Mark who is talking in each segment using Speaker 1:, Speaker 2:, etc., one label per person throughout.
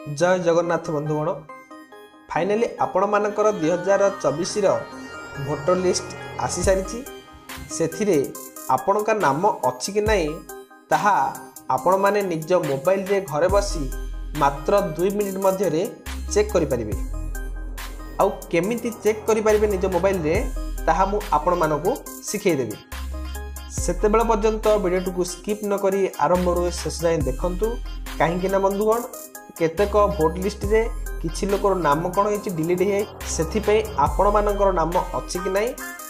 Speaker 1: जय जगन्नाथ बंधुगण फाइनाली आपण मानकर 2024 भोटर लिस्ट आसी सारी से आपण का नाम अच्छी कि नहीं ताहा आपण माने निज मोबाइल रे घरे बसी मात्र 2 मिनिट मध्य चेक करि परिबे। आउ केमिति चेक करि परिबे निज मोबाइल रे ताहा मु आपण मानको सिखै देबी। सेतेबेला पर्यंत वीडियो को स्किप न करी आरंभ रु शेष जाए देखंतु काहेकि ना बंधुगण केतेक भोट लिस्ट रे किछि लोकर नाम कोन होइछि डिलीट हे सेथि आपण मानकर नाम अछि कि नाही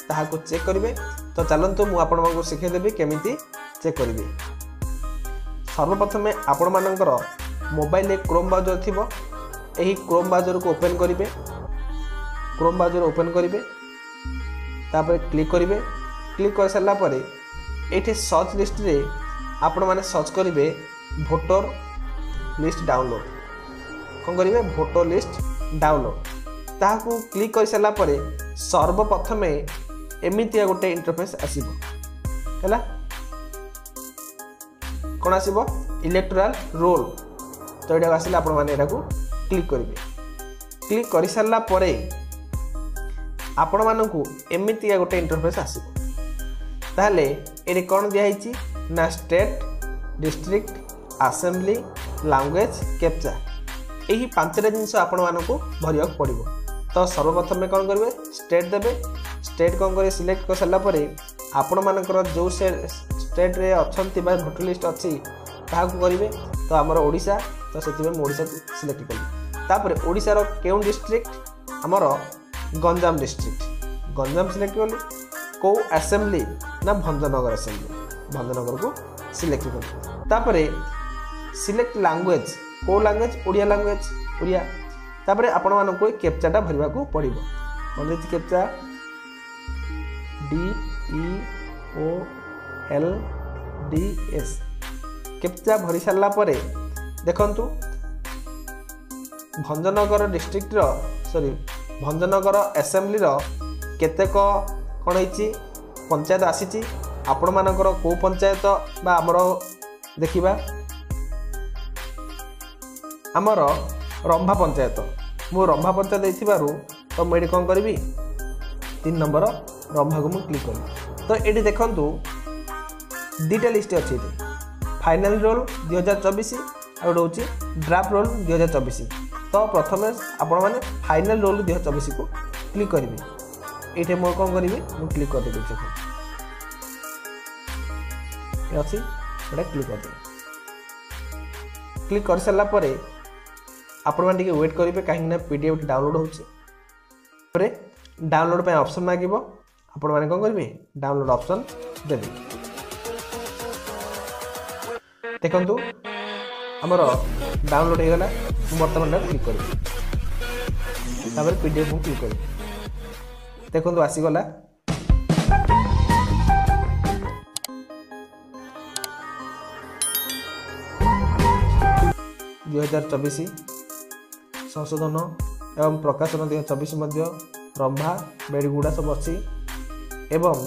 Speaker 1: ताहाको चेक करिवे। तो चलंतु मु आपण मानको सिखै देबी केमिति चेक करिवे। सर्वप्रथमे आपण मानकर मोबाइल रे क्रोम ब्राउजर थिबो एही क्रोम ब्राउजर को ओपन करिवे। क्रोम ब्राउजर ओपन करिवे तापर क्लिक करिवे। क्लिक कर सारा पर ये सर्च लिस्ट रे आपण माने सर्च करिवे भोटर लिस्ट डाउनलोड कौन करिवे भोटर लिस्ट डाउनलोड ताहाकू क्लिक कर सारा पर सर्वप्रथमे एमितिया गोटे इंटरफेस आसीबो हैला कौन आसीबो इलेक्टोरल रोल। तो एटा आसिला आपण माने एटा को क्लिक करिवे। क्लिक कर सारा पर आपण मानकू एमितिया गोटे इंटरफेस आसीबो। ताहले एरे कौन दिखाई ना state district assembly language captcha यही 5टा जिनस आपण मानकू भरिया पड़ो। तो सर्वप्रथम कौन करेंगे स्टेट देवे। स्टेट कौन करेंगे सिलेक्ट कर सारा पर आपण मानकर जो स्टेट रे अच्छी भोटर लिस्ट अच्छी ताकू करेंगे। तो आमर ओडिशा तो से ओडिशा को सिलेक्ट करेंगे। तापर ओडिशार केउं डिस्ट्रिक्ट आमर गंजाम डिस्ट्रिक्ट गंजाम सिलेक्ट कली कौ असेंबली ना भंजनगर असेंबली भंजनगर को सिलेक्ट कर। तापर सिलेक्ट लैंग्वेज कौ लैंग्वेज ओडिया लैंग्वेज ओडिया। तापर आपण मानको कैप्चाटा भरवा को पड़िबो। मन कैप्चा DEOLDS कैप्चा भरी सारा पर देखंतु भंजनगर डिस्ट्रिक्ट रो सॉरी भंजनगर असेंबली रो केतेक कौन होइछि पंचायत आसीछि आपण मानकर को पंचायत बा हमर देखिबा हमर रंभा पंचायत मु रंभा पंचायत देथिबारु तो मैं कौन करी 3 नंबर रंभा को मु क्लिक करी। तो ये देखंतु दीटा लिस्ट अच्छी फाइनल रोल 2024 और रोचे ड्राफ्ट रोल 2024। तो प्रथम आपण माने फाइनल रोल 2024 को क्लिक करेंगे। ये मोर कौन करी मुझे क्लिक कर देवी अच्छी क्लिक कर देवी। क्लिक कर सारा पर आपण मैंने वेट करेंगे कहीं पीडीएफ डाउनलोड होचे डाउनलोड ऑप्शन मांग आपण मैंने कौन करेंगे डाउनलोड ऑप्शन देवे। देखो आमर डाउनलोड हो गला बर्तमान क्लिक कर पीडीएफ को क्लिक कर देखो आसीगला। 2024 संशोधन एवं प्रकाशन 2024 रंभा बेड़गुड़ा सब अच्छी एवं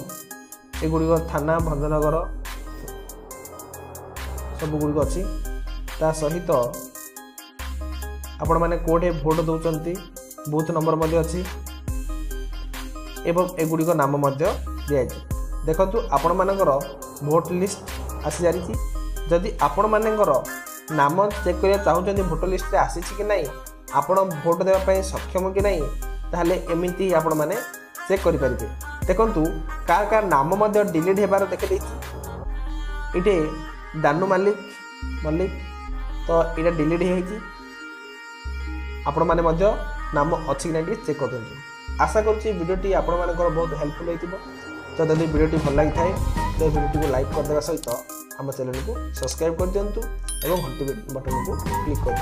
Speaker 1: एगुड़िक थाना भंजनगर सब गुड़िक अच्छी ता सहित आपण माने कोठे भोट दौरान बूथ नंबर अच्छी एवं एगुड़िक नाम दिखाई। देखो आपण मानकर भोट लिस्ट आसी जारी जदि आपण मानकर नाम चेक करिया चाहते भोटर लिस्ट आसी कि नहीं आपण भोट देवाई सक्षम कि नहीं ताहले एमिति आपण माने चेक करि परिबे। देखंतु कार कार नाम डिलीट हेबार देखे इटे दानु मल्लिक तो इटा डिलीट हे आपण माने नाम अच्छी कि नहीं चेक कर दिंतु। आशा करुँची वीडियोटी आपण मानकर बहुत हेल्पफुल होइतिबो। तो जदि वीडियोटी भल लगी थाए तो वीडियोटी को लाइक कर देबा सहित आम चैनल को सब्सक्राइब कर दिंतु एवं घंटी बटन को क्लिक कर।